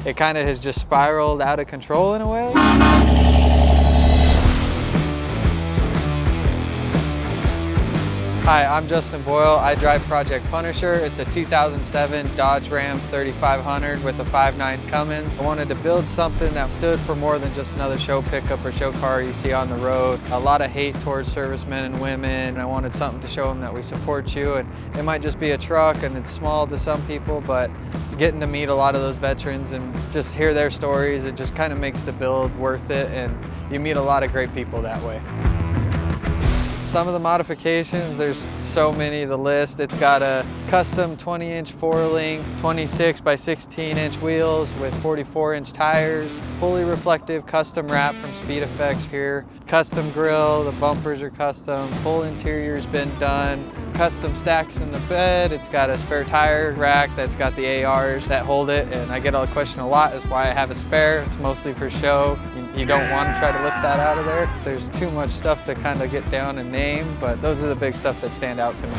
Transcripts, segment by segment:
it kind of has just spiraled out of control in a way. Hi, I'm Justin Boyle. I drive Project Punisher. It's a 2007 Dodge Ram 3500 with a 5.9 Cummins. I wanted to build something that stood for more than just another show pickup or show car you see on the road. A lot of hate towards servicemen and women. I wanted something to show them that we support you. And it might just be a truck and it's small to some people, but getting to meet a lot of those veterans and just hear their stories, it just kind of makes the build worth it, and you meet a lot of great people that way. Some of the modifications, there's so many to list. It's got a custom 20-inch 4-link, 26 by 16-inch wheels with 44-inch tires, fully reflective custom wrap from Speed Effects here, custom grille, the bumpers are custom, full interior's been done, custom stacks in the bed. It's got a spare tire rack that's got the ARs that hold it, and I get a question a lot is why I have a spare. It's mostly for show. You don't want to try to lift that out of there. There's too much stuff to kind of get down and name, but those are the big stuff that stand out to me.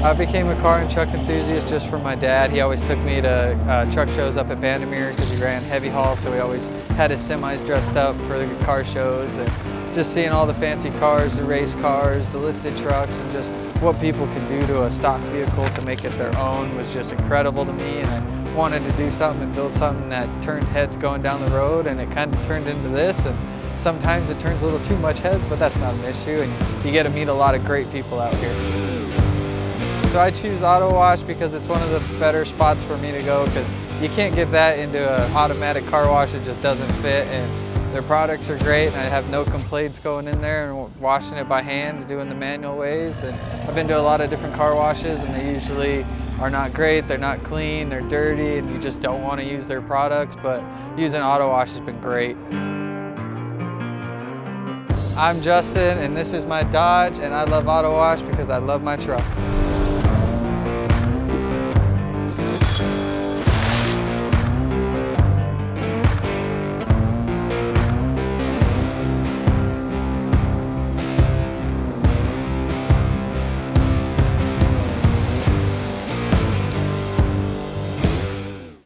I became a car and truck enthusiast just from my dad. He always took me to truck shows up at Bandimere because he ran heavy haul, so he always had his semis dressed up for the car shows. And just seeing all the fancy cars, the race cars, the lifted trucks, and just what people can do to a stock vehicle to make it their own was just incredible to me. And I wanted to do something and build something that turned heads going down the road, and it kind of turned into this. And sometimes it turns a little too much heads, but that's not an issue, and you get to meet a lot of great people out here. So I choose Autowash because it's one of the better spots for me to go, because you can't get that into an automatic car wash. It just doesn't fit, and their products are great, and I have no complaints going in there and washing it by hand, doing the manual ways. And I've been to a lot of different car washes, and they usually are not great, they're not clean, they're dirty, and you just don't want to use their products, but using Autowash has been great. I'm Justin, and this is my Dodge, and I love Autowash because I love my truck.